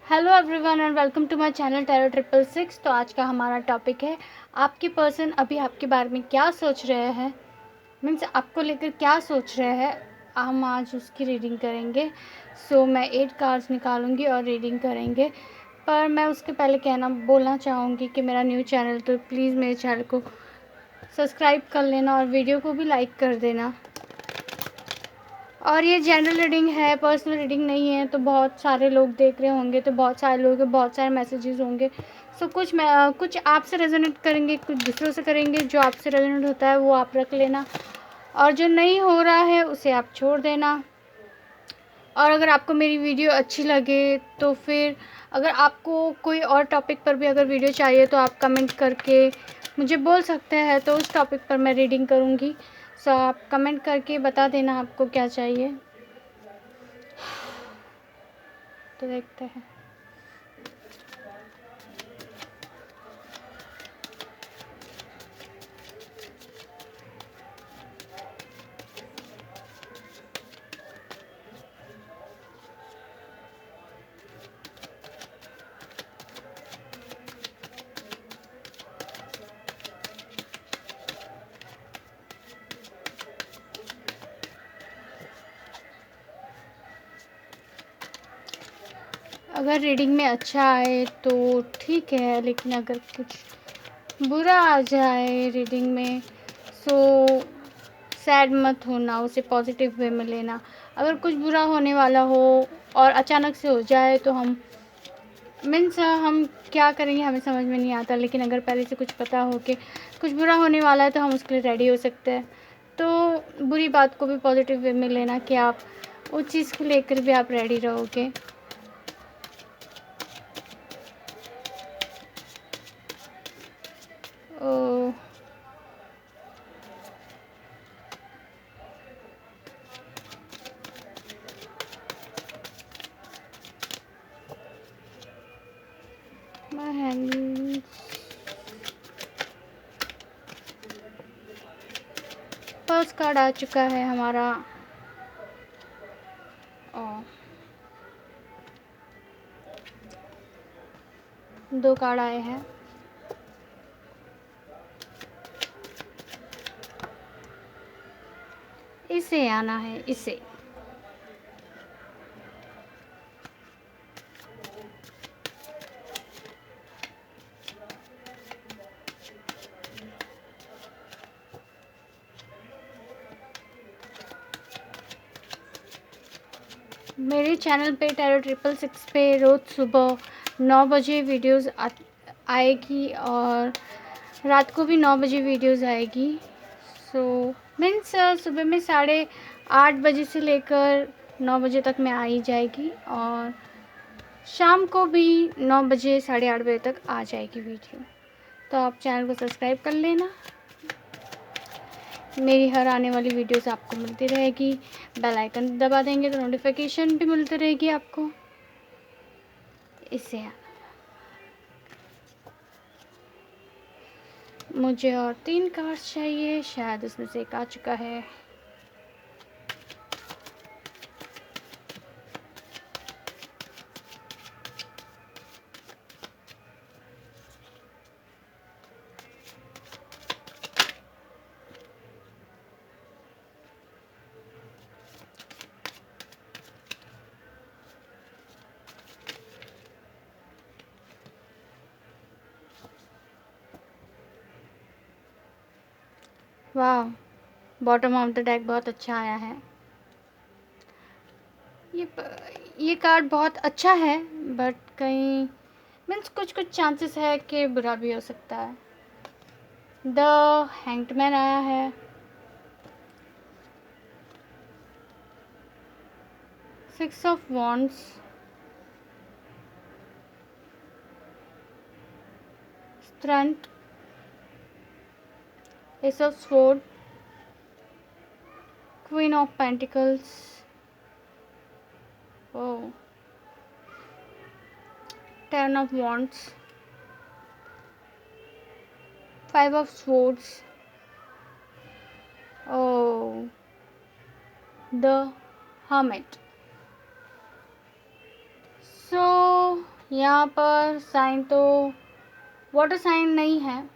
Hello everyone and welcome to my channel tarot 666। तो आज का हमारा टॉपिक है आपकी पर्सन अभी आपके बारे में क्या सोच रहे हैं, मीन्स आपको लेकर क्या सोच रहे हैं। हम आज उसकी रीडिंग करेंगे। मैं 8 कार्ड्स निकालूंगी और रीडिंग करेंगे। पर मैं उसके पहले बोलना चाहूँगी कि मेरा न्यू चैनल, तो प्लीज़ मेरे चैनल को सब्सक्राइब कर लेना और वीडियो को भी लाइक कर देना। और ये जनरल रीडिंग है, पर्सनल रीडिंग नहीं है। तो बहुत सारे लोग देख रहे होंगे, तो बहुत सारे लोग बहुत सारे मैसेजेस होंगे। कुछ आपसे रेजोनेट करेंगे, कुछ दूसरों से करेंगे। जो आपसे रेजोनेट होता है वो आप रख लेना, और जो नहीं हो रहा है उसे आप छोड़ देना। और अगर आपको मेरी वीडियो अच्छी लगे तो फिर अगर आपको कोई और टॉपिक पर भी अगर वीडियो चाहिए तो आप कमेंट करके मुझे बोल सकते हैं, तो उस टॉपिक पर मैं रीडिंग करूँगी। आप कमेंट करके बता देना आपको क्या चाहिए। तो देखते हैं। अगर रीडिंग में अच्छा आए तो ठीक है, लेकिन अगर कुछ बुरा आ जाए रीडिंग में सो सैड मत होना, उसे पॉजिटिव वे में लेना। अगर कुछ बुरा होने वाला हो और अचानक से हो जाए तो हम क्या करेंगे हमें समझ में नहीं आता। लेकिन अगर पहले से कुछ पता हो कि कुछ बुरा होने वाला है तो हम उसके लिए रेडी हो सकते हैं। तो बुरी बात को भी पॉजिटिव वे में लेना कि आप उस चीज़ को लेकर भी आप रेडी रहोगे। ओ, फर्स्ट कार्ड आ चुका है हमारा। दो कार्ड आए हैं। इसे आना है, इसे। मेरे चैनल पे टैरो 666 पे रोज़ सुबह 9 बजे वीडियोस आएगी और रात को भी 9 बजे वीडियोस आएगी। मीन्स सुबह में 8:30 बजे से लेकर 9 बजे तक में आ ही जाएगी, और शाम को भी 9 बजे 8:30 बजे तक आ जाएगी वीडियो। तो आप चैनल को सब्सक्राइब कर लेना, मेरी हर आने वाली वीडियोस आपको मिलती रहेगी। बेल आइकन दबा देंगे तो नोटिफिकेशन भी मिलती रहेगी आपको। इससे मुझे और 3 कार्ड्स चाहिए, शायद उसमें से एक आ चुका है। वाह, बॉटम ऑफ द डेक बहुत अच्छा आया है। ये कार्ड बहुत अच्छा है, बट कहीं मीन्स कुछ कुछ चांसेस है कि बुरा भी हो सकता है। द हैंग्ड मैन आया है। Six of wands, strength, S of sword, queen of pentacles, oh, 10 of wands, 5 of swords, oh, the hermit. So यहाँ पर साइन तो वाटर साइन नहीं है,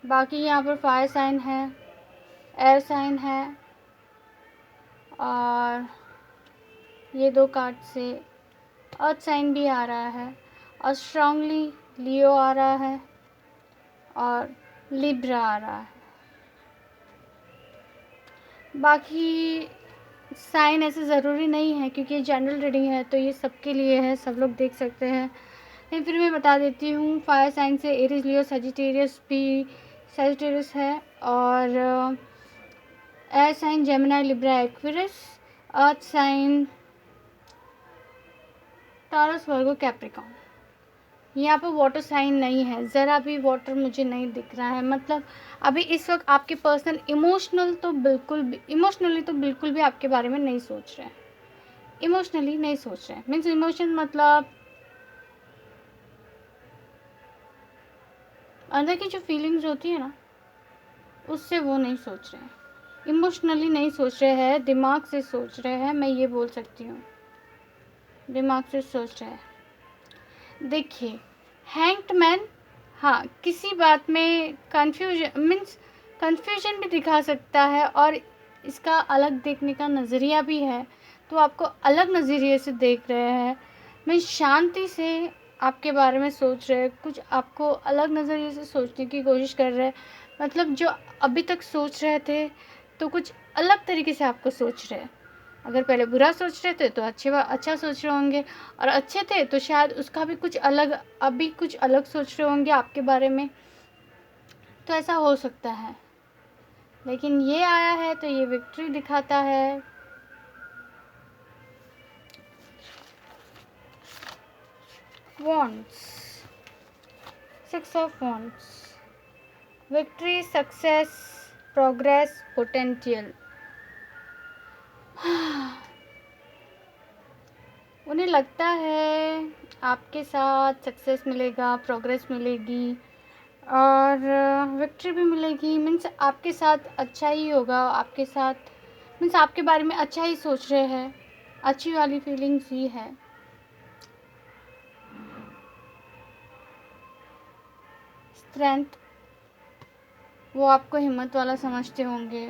बाकी यहाँ पर फायर साइन है, एयर साइन है, और ये 2 कार्ड से अर्थ साइन भी आ रहा है, और स्ट्रांगली लियो आ रहा है, और लिब्रा आ रहा है। बाकी साइन ऐसे ज़रूरी नहीं है क्योंकि ये जनरल रीडिंग है, तो ये सबके लिए है, सब लोग देख सकते हैं। लेकिन फिर मैं बता देती हूँ, फायर साइन से एरीज, लियो, सजिटेरियस भी सजिटेरियस है, और air sign Gemini, Libra, Aquarius, earth sign Taurus, Virgo, Capricorn. यहाँ पर वाटर साइन नहीं है, ज़रा भी वाटर मुझे नहीं दिख रहा है। मतलब अभी इस वक्त आपके पर्सन इमोशनली तो बिल्कुल भी आपके बारे में नहीं सोच रहे हैं, इमोशनली नहीं सोच रहे हैं। मीन्स इमोशन मतलब अंदर की जो फीलिंग्स होती है ना, उससे वो नहीं सोच रहे हैं, इमोशनली नहीं सोच रहे हैं, दिमाग से सोच रहे हैं, मैं ये बोल सकती हूँ, दिमाग से सोच रहे हैं। देखिए हैंग्ड मैन, हाँ किसी बात में कन्फ्यूजन भी दिखा सकता है, और इसका अलग देखने का नज़रिया भी है, तो आपको अलग नज़रिए से देख रहे हैं। मैं शांति से आपके बारे में सोच रहे हैं, कुछ आपको अलग नज़रिए से सोचने की कोशिश कर रहे हैं। मतलब जो अभी तक सोच रहे थे तो कुछ अलग तरीके से आपको सोच रहे हैं। अगर पहले बुरा सोच रहे थे तो अच्छा सोच रहे होंगे, और अच्छे थे तो शायद उसका भी कुछ अलग, अभी कुछ अलग सोच रहे होंगे आपके बारे में, तो ऐसा हो सकता है। लेकिन ये आया है तो ये विक्ट्री दिखाता है। Wands, 6 of wands, victory, success, progress, potential. उन्हें लगता है आपके साथ सक्सेस मिलेगा, प्रोग्रेस मिलेगी, और विक्ट्री भी मिलेगी। मीन्स आपके साथ अच्छा ही होगा, आपके साथ मीन्स आपके बारे में अच्छा ही सोच रहे हैं, अच्छी वाली फीलिंग्स ही है। स्ट्रेंथ, वो आपको हिम्मत वाला समझते होंगे,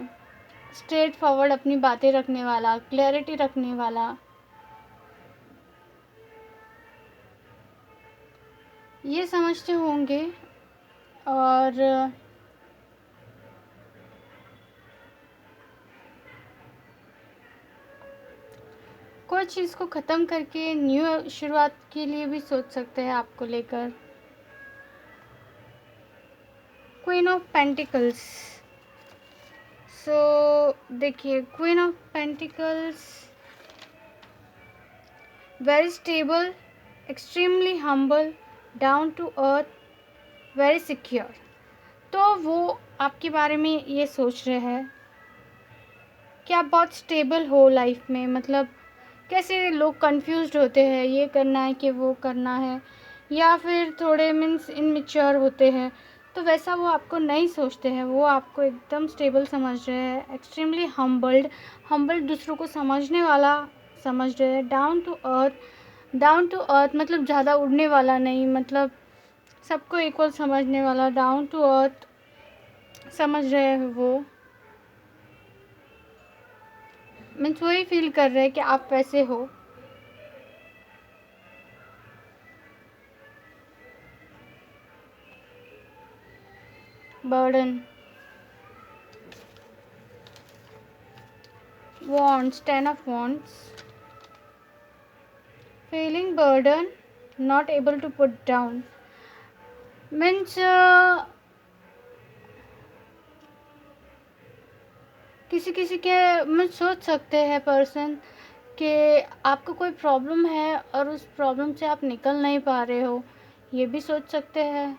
स्ट्रेट फॉरवर्ड अपनी बातें रखने वाला, क्लैरिटी रखने वाला, ये समझते होंगे। और कोई चीज़ को ख़त्म करके न्यू शुरुआत के लिए भी सोच सकते हैं आपको लेकर। क्वीन ऑफ पेंटिकल्स, सो देखिए queen of pentacles very stable, extremely humble, down to earth, very secure. तो वो आपके बारे में ये सोच रहे हैं कि आप बहुत स्टेबल हो लाइफ में। मतलब कैसे लोग कंफ्यूज्ड होते हैं, ये करना है कि वो करना है, या फिर थोड़े मीन्स इनमेच्योर होते हैं, तो वैसा वो आपको नहीं सोचते हैं। वो आपको एकदम स्टेबल समझ रहे हैं, एक्सट्रीमली हम्बल्ड दूसरों को समझने वाला समझ रहे हैं, डाउन टू अर्थ मतलब ज़्यादा उड़ने वाला नहीं, मतलब सबको इक्वल समझने वाला, डाउन टू अर्थ समझ रहे हैं वो। मीन्स वही फील कर रहे हैं कि आप वैसे हो। Burden, wands, 10 of wands, feeling burden, not able to put down, means किसी के में सोच सकते हैं पर्सन कि आपको कोई प्रॉब्लम है और उस प्रॉब्लम से आप निकल नहीं पा रहे हो, ये भी सोच सकते हैं।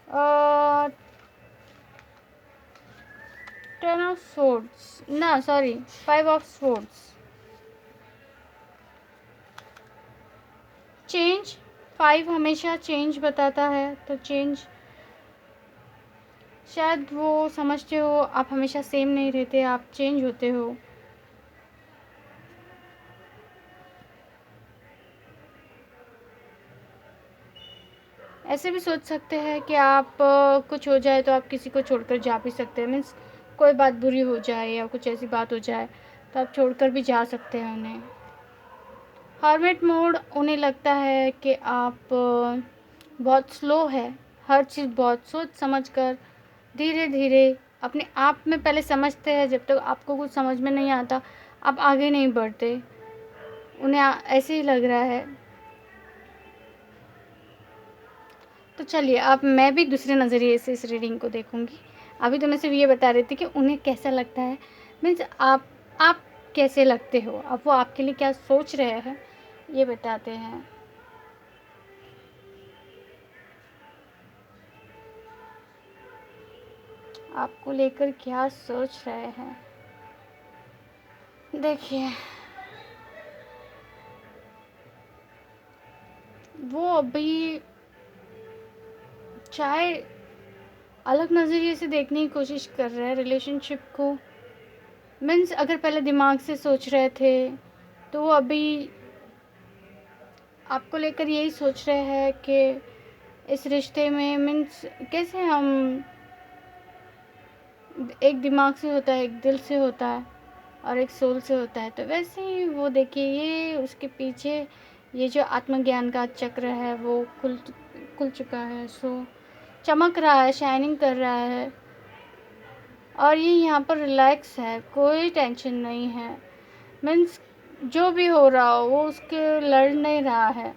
और 10 of swords, ना सॉरी 5 of swords, चेंज, 5 हमेशा चेंज बताता है, तो चेंज शायद वो समझते हो आप हमेशा सेम नहीं रहते, आप चेंज होते हो। ऐसे भी सोच सकते हैं कि आप कुछ हो जाए तो आप किसी को छोड़कर जा भी सकते हैं, मीन्स कोई बात बुरी हो जाए या कुछ ऐसी बात हो जाए तो आप छोड़कर भी जा सकते हैं उन्हें। हर्मिट मोड उन्हें लगता है कि आप बहुत स्लो है, हर चीज़ बहुत सोच समझ कर धीरे धीरे अपने आप में पहले समझते हैं। जब तक आपको कुछ समझ में नहीं आता आप आगे नहीं बढ़ते, उन्हें ऐसे ही लग रहा है। तो चलिए अब मैं भी दूसरे नज़रिए से इस रीडिंग को देखूंगी। अभी तो मैं सिर्फ ये बता रही थी कि उन्हें कैसा लगता है, मीन्स आप कैसे लगते हो, अब वो आपके लिए क्या सोच रहे हैं ये बताते हैं। आपको लेकर क्या सोच रहे हैं, देखिए वो अभी चाहे अलग नज़रिए से देखने की कोशिश कर रहे हैं रिलेशनशिप को, मीन्स अगर पहले दिमाग से सोच रहे थे तो वो अभी आपको लेकर यही सोच रहे हैं कि इस रिश्ते में मीन्स कैसे हम, एक दिमाग से होता है, एक दिल से होता है और एक सोल से होता है, तो वैसे ही वो देखिए ये उसके पीछे ये जो आत्मज्ञान का चक्र है वो खुल चुका है। सो चमक रहा है, शाइनिंग कर रहा है और ये यहाँ पर रिलैक्स है, कोई टेंशन नहीं है। मीन्स जो भी हो रहा हो वो उसके लड़ नहीं रहा है।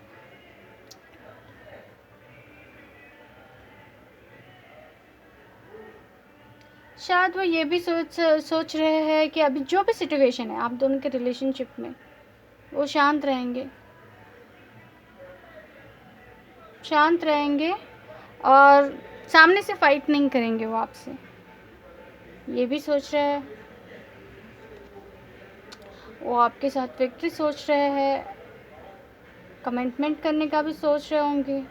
शायद वो ये भी सोच रहे हैं कि अभी जो भी सिचुएशन है आप दोनों के रिलेशनशिप में वो शांत रहेंगे, शांत रहेंगे और सामने से फाइट नहीं करेंगे वो आपसे, ये भी सोच रहे हैं। वो आपके साथ विक्ट्री सोच रहे हैं, कमिटमेंट करने का भी सोच रहे होंगे।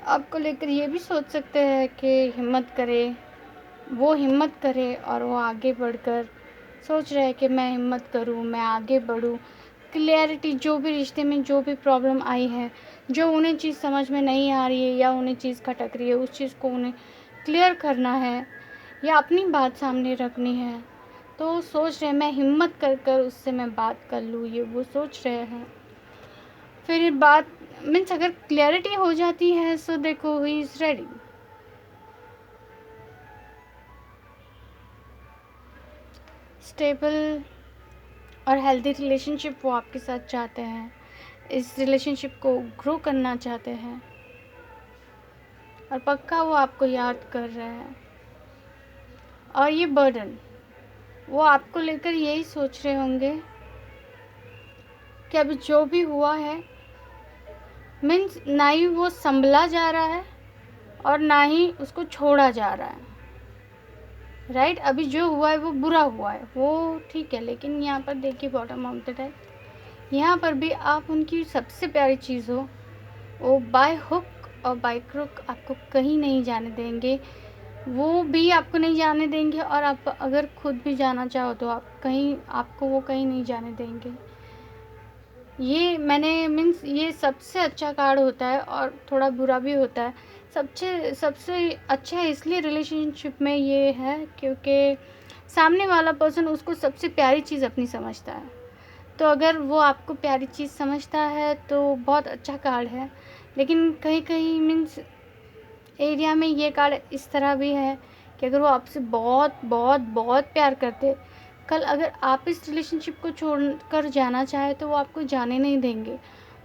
आपको लेकर ये भी सोच सकते हैं कि हिम्मत करे, वो हिम्मत करे और वो आगे बढ़कर सोच रहे हैं कि मैं हिम्मत करूं, मैं आगे बढ़ूं। क्लियरिटी, जो भी रिश्ते में जो भी प्रॉब्लम आई है, जो उन्हें चीज़ समझ में नहीं आ रही है या उन्हें चीज़ खटक रही है, उस चीज़ को उन्हें क्लियर करना है या अपनी बात सामने रखनी है, तो सोच रहे हैं मैं हिम्मत कर कर उससे मैं बात कर लूँ, ये वो सोच रहे हैं। फिर बात मीन्स अगर क्लियरिटी हो जाती है सो देखो ही इज़ रेडी। स्टेबल और हेल्दी रिलेशनशिप वो आपके साथ चाहते हैं, इस रिलेशनशिप को ग्रो करना चाहते हैं और पक्का वो आपको याद कर रहे हैं। और ये बर्डन वो आपको लेकर यही सोच रहे होंगे कि अभी जो भी हुआ है मीन्स ना ही वो संभला जा रहा है और ना ही उसको छोड़ा जा रहा है, राइट। अभी जो हुआ है वो बुरा हुआ है, वो ठीक है, लेकिन यहाँ पर देखिए बॉटम ऑफ द डेक, यहाँ पर भी आप उनकी सबसे प्यारी चीज़ हो, वो बाय हुक और बाय क्रुक आपको कहीं नहीं जाने देंगे, वो भी आपको नहीं जाने देंगे और आप अगर खुद भी जाना चाहो तो आप कहीं, आपको वो कहीं नहीं जाने देंगे। ये मैंने मीन्स ये सबसे अच्छा कार्ड होता है और थोड़ा बुरा भी होता है। सबसे अच्छा इसलिए रिलेशनशिप में ये है क्योंकि सामने वाला पर्सन उसको सबसे प्यारी चीज़ अपनी समझता है, तो अगर वो आपको प्यारी चीज़ समझता है तो बहुत अच्छा कार्ड है। लेकिन कहीं कहीं मीन्स एरिया में ये कार्ड इस तरह भी है कि अगर वो आपसे बहुत बहुत बहुत प्यार करते, कल अगर आप इस रिलेशनशिप को छोड़ कर जाना चाहे तो वो आपको जाने नहीं देंगे।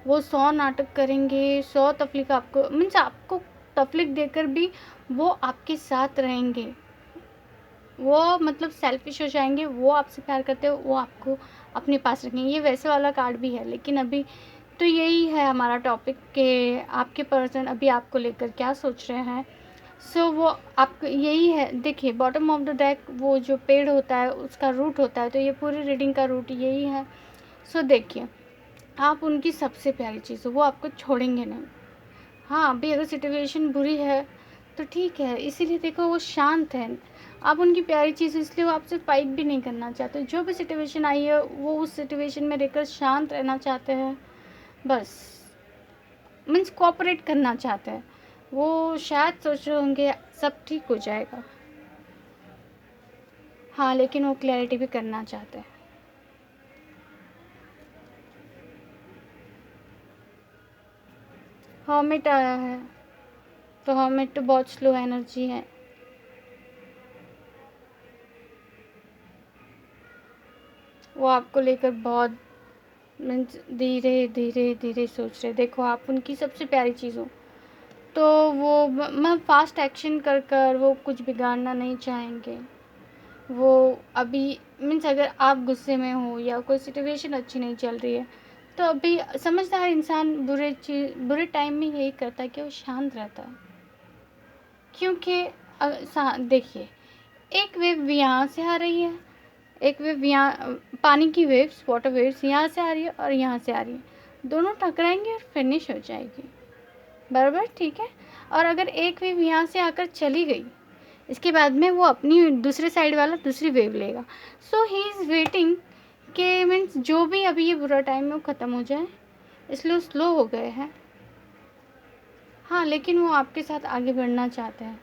वो 100 नाटक करेंगे, 100 तकलीफ आपको मीन्स आपको तकलीफ देकर भी वो आपके साथ रहेंगे। वो मतलब सेल्फिश हो जाएंगे, वो आपसे प्यार करते हो, वो आपको अपने पास रखेंगे। ये वैसे वाला कार्ड भी है, लेकिन अभी तो यही है हमारा टॉपिक कि आपके पर्सन अभी आपको लेकर क्या सोच रहे हैं। सो वो आपको यही है, देखिए बॉटम ऑफ द डेक वो जो पेड़ होता है उसका रूट होता है, तो ये पूरी रीडिंग का रूट यही है सो देखिए, आप उनकी सबसे प्यारी चीज़ हो, वो आपको छोड़ेंगे नहीं। हाँ, अभी अगर सिचुएशन बुरी है तो ठीक है, इसीलिए देखो वो शांत है। आप उनकी प्यारी चीज़, इसलिए वो आपसे फाइट भी नहीं करना चाहते। जो भी सिचुएशन आई है वो उस सिचुएशन में रहकर शांत रहना चाहते हैं, बस। मीन्स कोऑपरेट करना चाहते हैं। वो शायद सोच रहे होंगे सब ठीक हो जाएगा, हाँ, लेकिन वो क्लैरिटी भी करना चाहते हैं। हर्मिट आया है, तो हर्मिट तो बहुत स्लो एनर्जी है। वो आपको लेकर बहुत मीन्स धीरे धीरे धीरे सोच रहे। देखो, आप उनकी सबसे प्यारी चीज़ हो, तो वो मैं फास्ट एक्शन कर कर वो कुछ बिगाड़ना नहीं चाहेंगे। वो अभी मीन्स अगर आप गुस्से में हो या कोई सिचुएशन अच्छी नहीं चल रही है, तो अभी समझदार इंसान बुरे टाइम में यही करता है कि वो शांत रहता है। क्योंकि देखिए, एक वेव यहाँ से आ रही है, एक वेव यहाँ, पानी की वेव्स, वाटर वेव्स यहाँ से आ रही है और यहाँ से आ रही है, दोनों टकराएंगे और फिनिश हो जाएगी, बराबर, ठीक है। और अगर एक वेव यहाँ से आकर चली गई, इसके बाद में वो अपनी दूसरे साइड वाला दूसरी वेव लेगा। सो ही इज़ वेटिंग कि मीन्स जो भी अभी ये बुरा टाइम है वो ख़त्म हो जाए, इसलिए वो स्लो हो गए हैं। हाँ, लेकिन वो आपके साथ आगे बढ़ना चाहते हैं,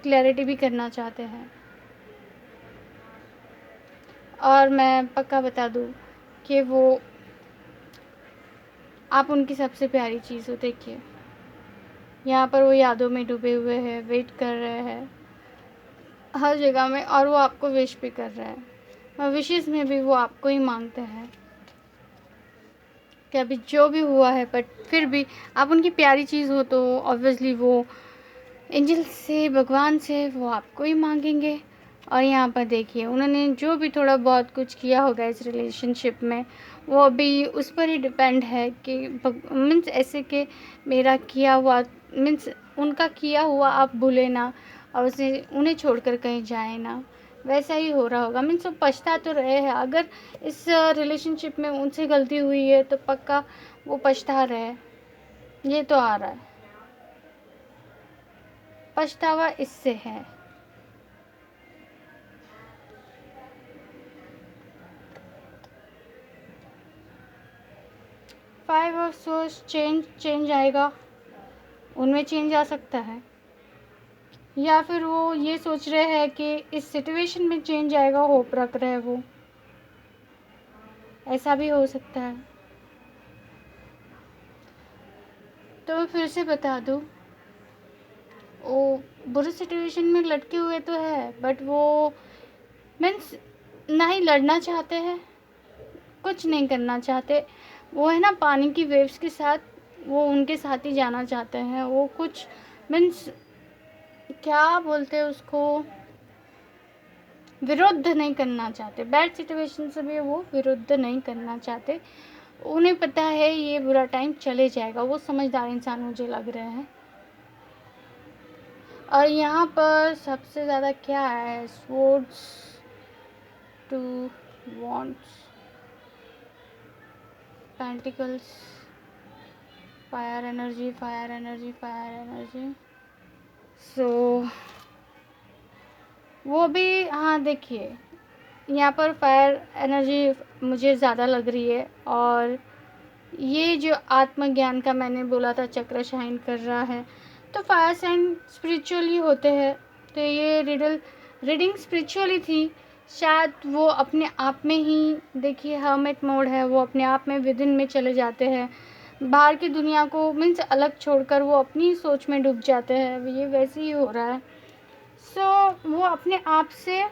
क्लैरिटी भी करना चाहते हैं। और मैं पक्का बता दूँ कि वो आप उनकी सबसे प्यारी चीज़ हो। देखिए, यहाँ पर वो यादों में डूबे हुए हैं, वेट कर रहे हैं हर जगह में, और वो आपको विश भी कर रहे हैं, और विशेज़ में भी वो आपको ही मांगते हैं कि अभी जो भी हुआ है, बट फिर भी आप उनकी प्यारी चीज़ हो, तो ऑब्वियसली वो एंजल से, भगवान से, वो आपको ही मांगेंगे। और यहाँ पर देखिए, उन्होंने जो भी थोड़ा बहुत कुछ किया होगा इस रिलेशनशिप में, वो अभी उस पर ही डिपेंड है कि मीन्स ऐसे कि मेरा किया हुआ, मीन्स उनका किया हुआ आप भूले ना, और उसे उन्हें छोड़कर कहीं जाए ना, वैसा ही हो रहा होगा। मीन्स वो पछता तो रहे हैं, अगर इस रिलेशनशिप में उनसे गलती हुई है तो पक्का वो पछता रहे, ये तो आ रहा है, पछतावा इससे है। फाइव ऑफ सोर्स, चेंज आएगा, उनमें चेंज आ सकता है, या फिर वो ये सोच रहे हैं कि इस सिचुएशन में चेंज आएगा, होप रख रहे हैं वो, ऐसा भी हो सकता है। तो मैं फिर से बता दूँ, वो बुरे सिचुएशन में लटके हुए तो है, बट वो मीन्स ना ही लड़ना चाहते हैं, कुछ नहीं करना चाहते। वो है ना, पानी की वेव्स के साथ, वो उनके साथ ही जाना चाहते हैं। वो कुछ मीन्स क्या बोलते हैं उसको, विरुद्ध नहीं करना चाहते, बैड सिचुएशन से भी वो विरुद्ध नहीं करना चाहते। उन्हें पता है ये बुरा टाइम चले जाएगा, वो समझदार इंसान मुझे लग रहे हैं। और यहाँ पर सबसे ज़्यादा क्या है, swords to wands, pentacles, fire energy, fire energy, fire energy. So वो भी, हाँ देखिए, यहाँ पर फायर एनर्जी मुझे ज़्यादा लग रही है। और ये जो आत्मज्ञान का मैंने बोला था, चक्र शाइन कर रहा है, तो फायर साइन स्पिरिचुअली होते हैं, तो ये रीडिंग स्पिरिचुअली थी। शायद वो अपने आप में ही, देखिए हर्मिट मोड है, वो अपने आप में विदिन में चले जाते हैं, बाहर की दुनिया को मीन्स अलग छोड़कर वो अपनी सोच में डूब जाते हैं। ये वैसे ही हो रहा है। सो वो अपने आप से,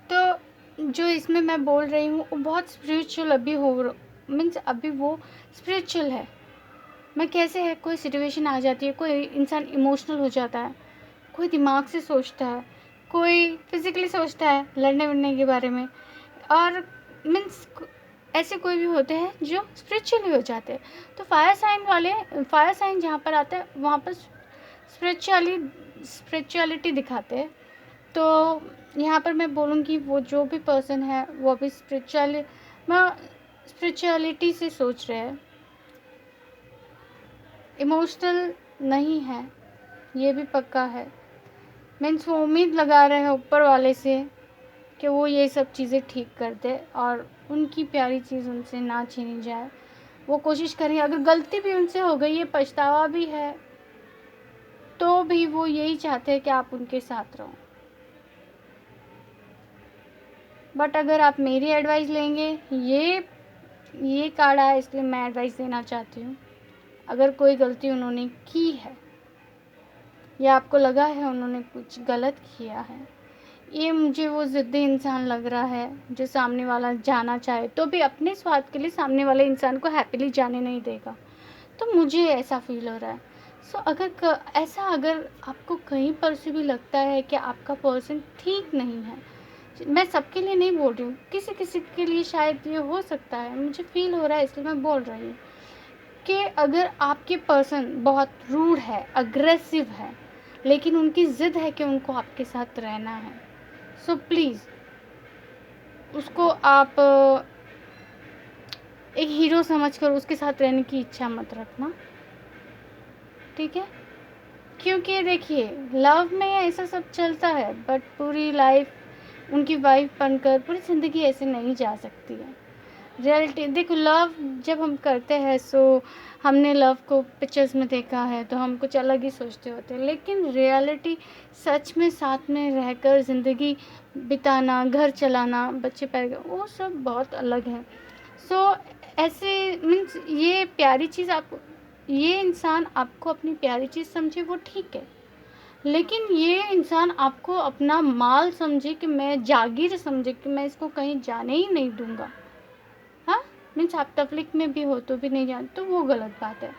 तो जो इसमें मैं बोल रही हूँ वो बहुत स्पिरिचुअल अभी हो, मीन्स अभी वो स्पिरिचुअल है। मैं कैसे है, कोई सिचुएशन आ जाती है, कोई इंसान इमोशनल हो जाता है, कोई दिमाग से सोचता है, कोई फिज़िकली सोचता है लड़ने वड़ने के बारे में, और मीन्स ऐसे कोई भी होते हैं जो स्पिरिचुअली हो जाते हैं। तो फायर साइन जहाँ पर आता है वहाँ पर स्पिरिचुअलिटी दिखाते हैं। तो यहाँ पर मैं बोलूँगी वो जो भी पर्सन है वो अभी स्पिरिचुअल मैं स्पिरिचुअलिटी से सोच रहे हैं, इमोशनल नहीं है, ये भी पक्का है। मीन्स वो उम्मीद लगा रहे हैं ऊपर वाले से कि वो ये सब चीज़ें ठीक कर दे और उनकी प्यारी चीज़ उनसे ना छीनी जाए। वो कोशिश करें, अगर गलती भी उनसे हो गई है, पछतावा भी है, तो भी वो यही चाहते हैं कि आप उनके साथ रहो। बट अगर आप मेरी एडवाइस लेंगे, ये कार्ड आया इसलिए मैं एडवाइस देना चाहती हूँ। अगर कोई गलती उन्होंने की है या आपको लगा है उन्होंने कुछ गलत किया है, ये मुझे वो ज़िद्दी इंसान लग रहा है जो सामने वाला जाना चाहे तो भी अपने स्वार्थ के लिए सामने वाले इंसान को हैप्पीली जाने नहीं देगा, तो मुझे ऐसा फील हो रहा है। सो अगर आपको कहीं पर से भी लगता है कि आपका पर्सन ठीक नहीं है, मैं सबके लिए नहीं बोल रही हूँ, किसी किसी के लिए शायद ये हो सकता है, मुझे फील हो रहा है इसलिए मैं बोल रही हूँ कि अगर आपके पर्सन बहुत रूड है, अग्रेसिव है, लेकिन उनकी ज़िद है कि उनको आपके साथ रहना है, सो प्लीज़ उसको आप एक हीरो समझकर उसके साथ रहने की इच्छा मत रखना, ठीक है? क्योंकि देखिए, लव में ऐसा सब चलता है, बट पूरी लाइफ उनकी वाइफ बनकर पूरी ज़िंदगी ऐसे नहीं जा सकती है। रियलिटी देखो, लव जब हम करते हैं सो हमने लव को पिक्चर्स में देखा है तो हम कुछ अलग ही सोचते होते हैं, लेकिन रियलिटी सच में साथ में रहकर ज़िंदगी बिताना, घर चलाना, बच्चे पैदा, वो सब बहुत अलग है। सो ऐसे मीन्स ये इंसान आपको अपनी प्यारी चीज़ समझे, वो ठीक है, लेकिन ये इंसान आपको अपना माल समझे कि मैं जागीर समझे कि मैं इसको कहीं जाने ही नहीं दूंगा, हाँ, मीन्स आप तकलीफ में भी हो तो भी नहीं जानते, तो वो गलत बात है।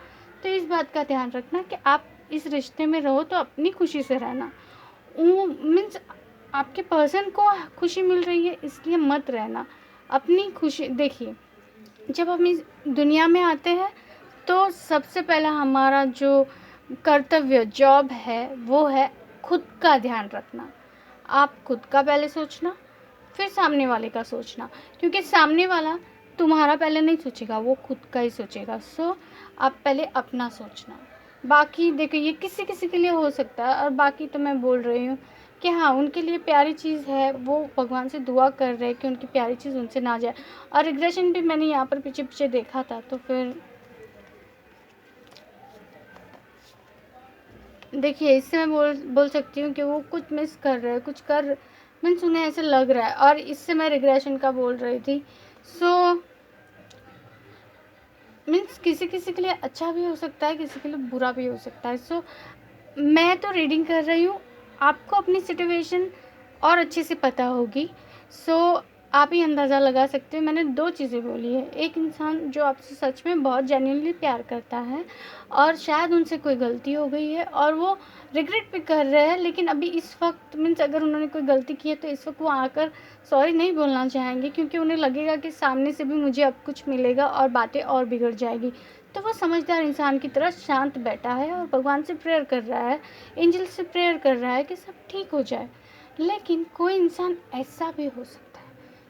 तो इस बात का ध्यान रखना कि आप इस रिश्ते में रहो तो अपनी खुशी से रहना, वो मीन्स आपके पर्सन को खुशी मिल रही है इसलिए मत रहना, अपनी खुशी देखिए। जब हम इस दुनिया में आते हैं तो सबसे पहला हमारा जो कर्तव्य जॉब है वो है खुद का ध्यान रखना। आप खुद का पहले सोचना, फिर सामने वाले का सोचना, क्योंकि सामने वाला तुम्हारा पहले नहीं सोचेगा, वो खुद का ही सोचेगा। सो आप पहले अपना सोचना, बाकी देखो ये किसी किसी के लिए हो सकता है, और बाकी तो मैं बोल रही हूँ कि हाँ, उनके लिए प्यारी चीज़ है, वो भगवान से दुआ कर रहे हैं कि उनकी प्यारी चीज़ उनसे ना जाए। और रिग्रेशन भी मैंने यहाँ पर पीछे पीछे देखा था, तो फिर देखिए इससे मैं बोल सकती हूँ कि वो कुछ मिस कर रहे हैं, कुछ कर मीन्स उन्हें ऐसे लग रहा है, और इससे मैं रिग्रेशन का बोल रही थी। सो मीन्स किसी किसी के लिए अच्छा भी हो सकता है, किसी के लिए बुरा भी हो सकता है। सो मैं तो रीडिंग कर रही हूँ, आपको अपनी सिचुएशन और अच्छे से पता होगी। सो आप ही अंदाज़ा लगा सकते हो। मैंने दो चीज़ें बोली है, एक इंसान जो आपसे सच में बहुत जेन्युइनली प्यार करता है और शायद उनसे कोई गलती हो गई है और वो रिग्रेट भी कर रहे हैं, लेकिन अभी इस वक्त मीन्स अगर उन्होंने कोई गलती की है तो इस वक्त वो आकर सॉरी नहीं बोलना चाहेंगे, क्योंकि उन्हें लगेगा कि सामने से भी मुझे अब कुछ मिलेगा और बातें और बिगड़ जाएगी। तो वो समझदार इंसान की तरह शांत बैठा है और भगवान से प्रेयर कर रहा है, एंजल से प्रेयर कर रहा है कि सब ठीक हो जाए। लेकिन कोई इंसान ऐसा भी हो सकता है,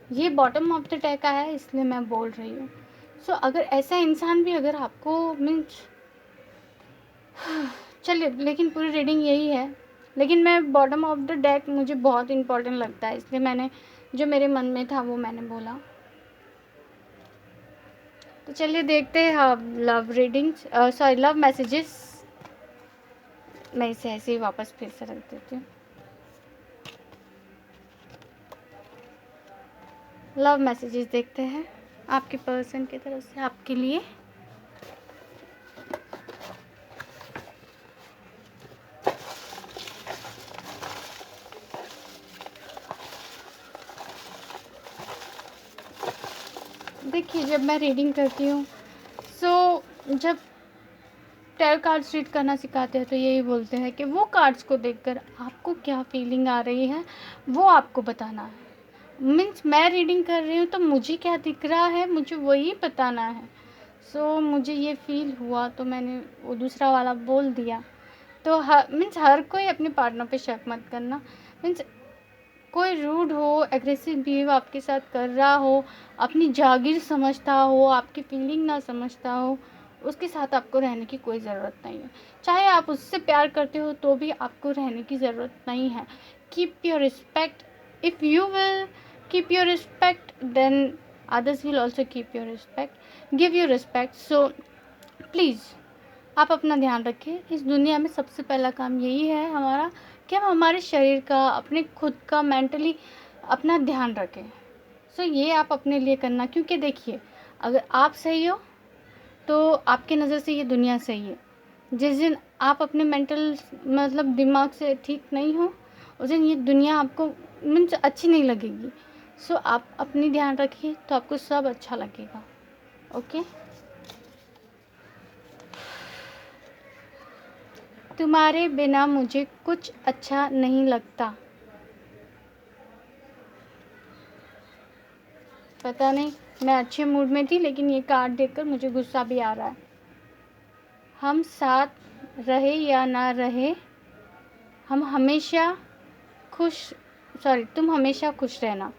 ये बॉटम ऑफ द डेक का है इसलिए मैं बोल रही हूँ। सो अगर ऐसा इंसान भी अगर आपको मीन्स चलिए, लेकिन पूरी रीडिंग यही है, लेकिन मैं बॉटम ऑफ द डेक मुझे बहुत इम्पोर्टेंट लगता है, इसलिए मैंने जो मेरे मन में था वो मैंने बोला। तो चलिए देखते हैं हाँ love readings, sorry love messages. मैं इसे ऐसे ही वापस फिर से रख देती हूँ। लव मैसेजेस देखते हैं आपके पर्सन की तरफ से आपके लिए। देखिए जब मैं रीडिंग करती हूँ सो जब टैरो कार्ड्स रीड करना सिखाते हैं तो यही बोलते हैं कि वो कार्ड्स को देखकर आपको क्या फीलिंग आ रही है वो आपको बताना है। मीन्स मैं रीडिंग कर रही हूँ तो मुझे क्या दिख रहा है मुझे वही बताना है। सो मुझे ये फील हुआ तो मैंने वो दूसरा वाला बोल दिया। तो मीन्स हर कोई अपने पार्टनर पे शक मत करना। मीन्स कोई रूड हो, एग्रेसिव बिहेव आपके साथ कर रहा हो, अपनी जागीर समझता हो, आपकी फीलिंग ना समझता हो, उसके साथ आपको रहने की कोई ज़रूरत नहीं है। चाहे आप उससे प्यार करते हो तो भी आपको रहने की ज़रूरत नहीं है। Keep your respect. If you will keep your respect, than others will also keep your respect, give your respect. So please आप अपना ध्यान रखें। इस दुनिया में सबसे पहला काम यही है हमारा कि हम हमारे शरीर का, अपने खुद का मेंटली अपना ध्यान रखें। सो ये आप अपने लिए करना, क्योंकि देखिए अगर आप सही हो तो आपकी नज़र से ये दुनिया सही है। जिस दिन आप अपने मेंटल मतलब दिमाग से ठीक नहीं हो, उस दिन ये दुनिया आपको मीन्स अच्छी नहीं लगेगी। सो आप अपनी ध्यान रखिए तो आपको सब अच्छा लगेगा। ओके। तुम्हारे बिना मुझे कुछ अच्छा नहीं लगता। पता नहीं, मैं अच्छे मूड में थी लेकिन ये कार्ड देखकर मुझे गुस्सा भी आ रहा है। हम साथ रहे या ना रहे, हम हमेशा तुम हमेशा खुश रहना।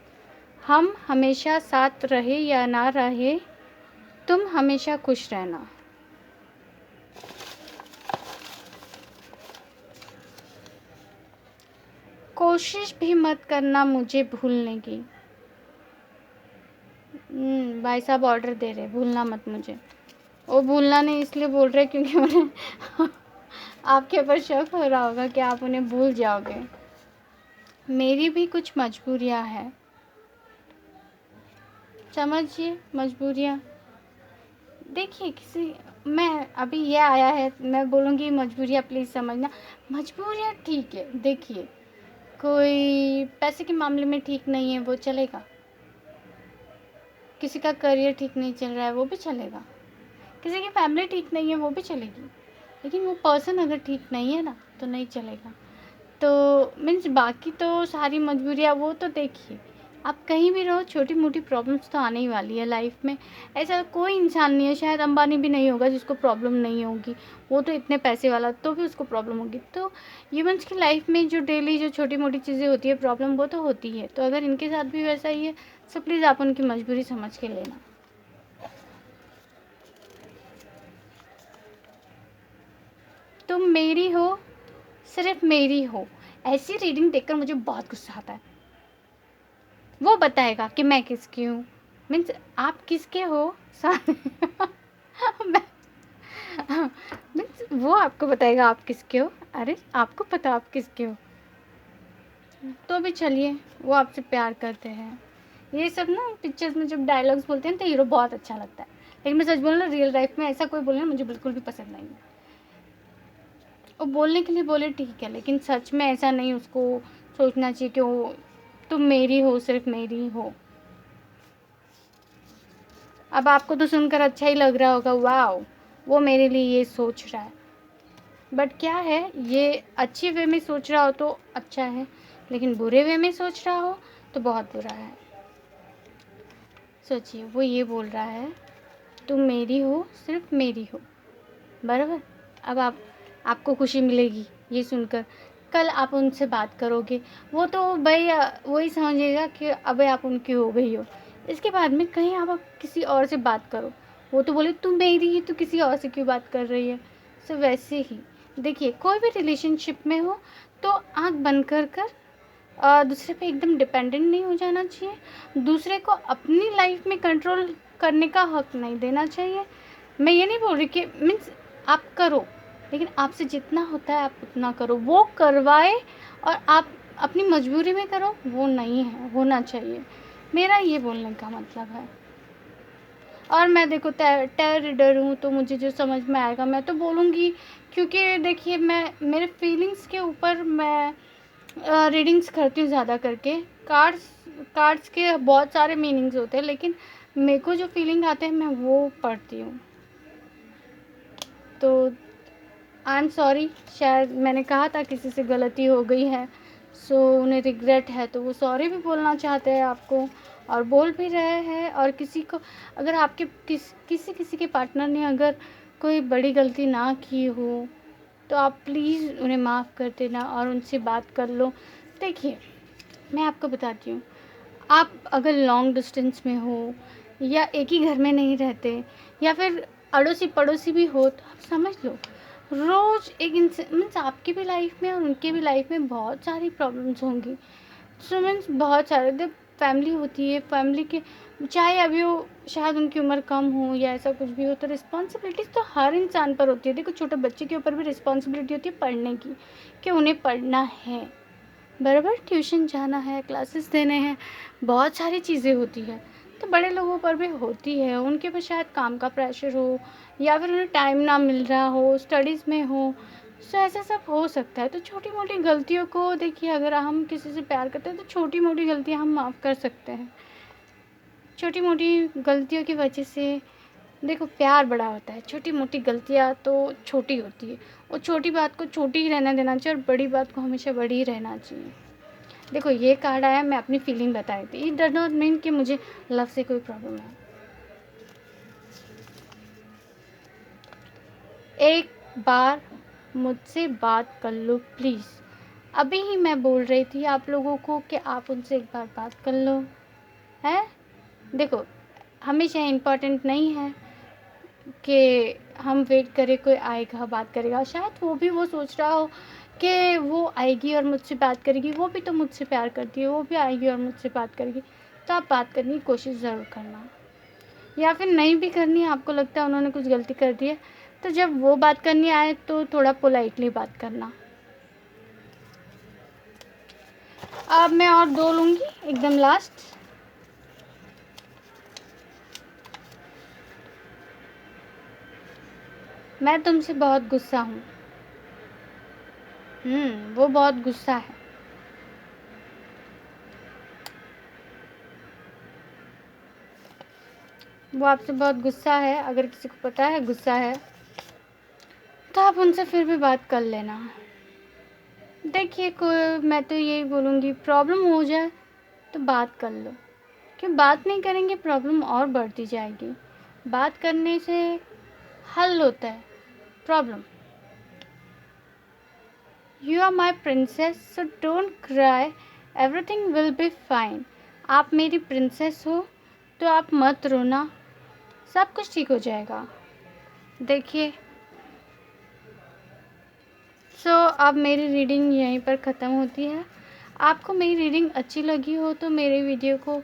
हम हमेशा साथ रहे या ना रहे, तुम हमेशा खुश रहना। कोशिश भी मत करना मुझे भूलने की। भाई साहब ऑर्डर दे रहे, भूलना मत मुझे। वो भूलना नहीं इसलिए बोल रहे क्योंकि उन्हें आपके ऊपर शक हो रहा होगा कि आप उन्हें भूल जाओगे। मेरी भी कुछ मजबूरियां हैं, समझिए मजबूरियां। देखिए मैं अभी ये आया है, मैं बोलूँगी मजबूरियां प्लीज़ समझना। मजबूरियां ठीक है, देखिए कोई पैसे के मामले में ठीक नहीं है वो चलेगा, किसी का करियर ठीक नहीं चल रहा है वो भी चलेगा, किसी की फैमिली ठीक नहीं है वो भी चलेगी, लेकिन वो पर्सन अगर ठीक नहीं है ना तो नहीं चलेगा। तो मीन्स बाकी तो सारी मजबूरियाँ वो तो देखिए, आप कहीं भी रहो छोटी मोटी प्रॉब्लम्स तो आने ही वाली है लाइफ में। ऐसा कोई इंसान नहीं है, शायद अंबानी भी नहीं होगा जिसको प्रॉब्लम नहीं होगी, वो तो इतने पैसे वाला तो भी उसको प्रॉब्लम होगी। तो ह्यूमन्स की लाइफ में जो डेली जो छोटी मोटी चीज़ें होती है प्रॉब्लम वो तो होती है। तो अगर इनके साथ भी वैसा ही है, सो प्लीज़ आप उनकी मजबूरी समझ के लेना। तुम मेरी हो, सिर्फ मेरी हो। ऐसी रीडिंग देखकर मुझे बहुत गुस्सा आता है। वो बताएगा कि मैं किसकी हूँ, मीन्स आप किसके हो मीन्स वो आपको बताएगा आप किसके हो। अरे आपको पता आप किसके हो, तो भी चलिए वो आपसे प्यार करते हैं। ये सब ना पिक्चर्स में जब डायलॉग्स बोलते हैं तो हीरो बहुत अच्छा लगता है, लेकिन मैं सच बोलूँ रियल लाइफ में ऐसा कोई बोले मुझे बिल्कुल भी पसंद नहीं है। वो बोलने के लिए बोले ठीक है, लेकिन सच में ऐसा नहीं उसको सोचना चाहिए कि वो तुम मेरी हो, सिर्फ मेरी हो। अब आपको तो सुनकर अच्छा ही लग रहा होगा, वाओ वो मेरे लिए ये सोच रहा है, बट क्या है ये अच्छे वे में सोच रहा हो तो अच्छा है, लेकिन बुरे वे में सोच रहा हो तो बहुत बुरा है। सोचिए वो ये बोल रहा है तुम मेरी हो, सिर्फ मेरी हो, बराबर। अब आपको खुशी मिलेगी ये सुनकर, कल आप उनसे बात करोगे वो तो भाई वही समझिएगा कि अबे आप उनकी हो गई हो। इसके बाद में कहीं आप किसी और से बात करो, वो तो बोले तुम मेरी ही तो किसी और से क्यों बात कर रही है। सो वैसे ही देखिए कोई भी रिलेशनशिप में हो तो आँख बंद कर दूसरे पे एकदम डिपेंडेंट नहीं हो जाना चाहिए, दूसरे को अपनी लाइफ में कंट्रोल करने का हक नहीं देना चाहिए। मैं ये नहीं बोल रही कि मीन्स आप करो, लेकिन आपसे जितना होता है आप उतना करो, वो करवाए और आप अपनी मजबूरी में करो वो नहीं है होना चाहिए, मेरा ये बोलने का मतलब है। और मैं देखो टैरो रीडर हूँ तो मुझे जो समझ में आएगा मैं तो बोलूँगी, क्योंकि देखिए मैं मेरे फीलिंग्स के ऊपर मैं रीडिंग्स करती हूँ ज़्यादा करके। कार्ड्स के बहुत सारे मीनिंग्स होते हैं, लेकिन मेरे को जो फीलिंग आते हैं मैं वो पढ़ती हूँ। तो आई एम सॉरी, शायद मैंने कहा था किसी से गलती हो गई है, सो उन्हें रिग्रेट है तो वो सॉरी भी बोलना चाहते हैं आपको और बोल भी रहे हैं। और किसी को अगर आपके किसी के पार्टनर ने अगर कोई बड़ी गलती ना की हो तो आप प्लीज़ उन्हें माफ़ कर देना और उनसे बात कर लो। देखिए मैं आपको बताती हूँ, आप अगर लॉन्ग डिस्टेंस में हो या एक ही घर में नहीं रहते या फिर अड़ोसी पड़ोसी भी हो, तो आप समझ लो रोज़ एक मीन्स आपकी भी लाइफ में और उनके भी लाइफ में बहुत सारी प्रॉब्लम्स होंगी। सो मीन्स बहुत सारे जब फैमिली होती है, फैमिली के चाहे अभी वो शायद उनकी उम्र कम हो या ऐसा कुछ भी हो, तो रिस्पॉन्सिबिलिटीज़ तो हर इंसान पर होती है। देखो छोटे बच्चे के ऊपर भी रिस्पॉन्सिबिलिटी होती है पढ़ने की, कि उन्हें पढ़ना है, बराबर ट्यूशन जाना है, क्लासेस देने हैं, बहुत सारी चीज़ें होती है। तो बड़े लोगों पर भी होती है, उनके ऊपर शायद काम का प्रेशर हो या फिर उन्हें टाइम ना मिल रहा हो, स्टडीज़ में हो, सो ऐसा सब हो सकता है। तो छोटी मोटी गलतियों को देखिए, अगर हम किसी से प्यार करते हैं तो छोटी मोटी गलतियाँ हम माफ़ कर सकते हैं। छोटी मोटी गलतियों की वजह से देखो प्यार बड़ा होता है, छोटी मोटी गलतियाँ तो छोटी होती है, और छोटी बात को छोटी ही रहना देना चाहिए और बड़ी बात को हमेशा बड़ी ही रहना चाहिए। देखो ये कार्ड आया, मैं अपनी फीलिंग बता रही थी, इट डज नॉट मीन कि मुझे लव से कोई प्रॉब्लम है। एक बार मुझसे बात कर लो प्लीज़। अभी ही मैं बोल रही थी आप लोगों को कि आप उनसे एक बार बात कर लो, है। देखो हमेशा इम्पोर्टेंट नहीं है कि हम वेट करें कोई आएगा बात करेगा, शायद वो सोच रहा हो कि वो आएगी और मुझसे बात करेगी, वो भी तो मुझसे प्यार करती है, वो भी आएगी और मुझसे बात करेगी। तो आप बात करने की कोशिश ज़रूर करना, या फिर नहीं भी करनी है, आपको लगता है उन्होंने कुछ गलती कर दी है, तो जब वो बात करनी आए तो थोड़ा पोलाइटली बात करना। अब मैं और 2 लूँगी एकदम लास्ट। मैं तुमसे बहुत गुस्सा हूँ। वो बहुत गुस्सा है। वो आपसे बहुत गुस्सा है, अगर किसी को पता है गुस्सा है तो आप उनसे फिर भी बात कर लेना। देखिए मैं तो यही बोलूँगी, प्रॉब्लम हो जाए तो बात कर लो, क्यों बात नहीं करेंगे प्रॉब्लम और बढ़ती जाएगी। बात करने से हल होता है problem. You are my princess so don't cry, everything will be fine. आप मेरी प्रिंसेस हो तो आप मत रोना, सब कुछ ठीक हो जाएगा। देखिए अब मेरी रीडिंग यहीं पर ख़त्म होती है। आपको मेरी रीडिंग अच्छी लगी हो तो मेरे वीडियो को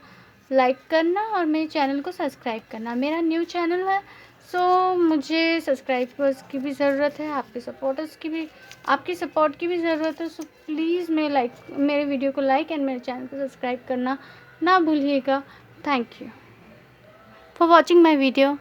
लाइक करना और मेरे चैनल को सब्सक्राइब करना। मेरा न्यू चैनल है, मुझे सब्सक्राइबर्स की भी ज़रूरत है, आपकी सपोर्ट की भी ज़रूरत है। प्लीज़ मेरे वीडियो को लाइक एंड मेरे चैनल को सब्सक्राइब करना ना भूलिएगा। Thank you for watching my video.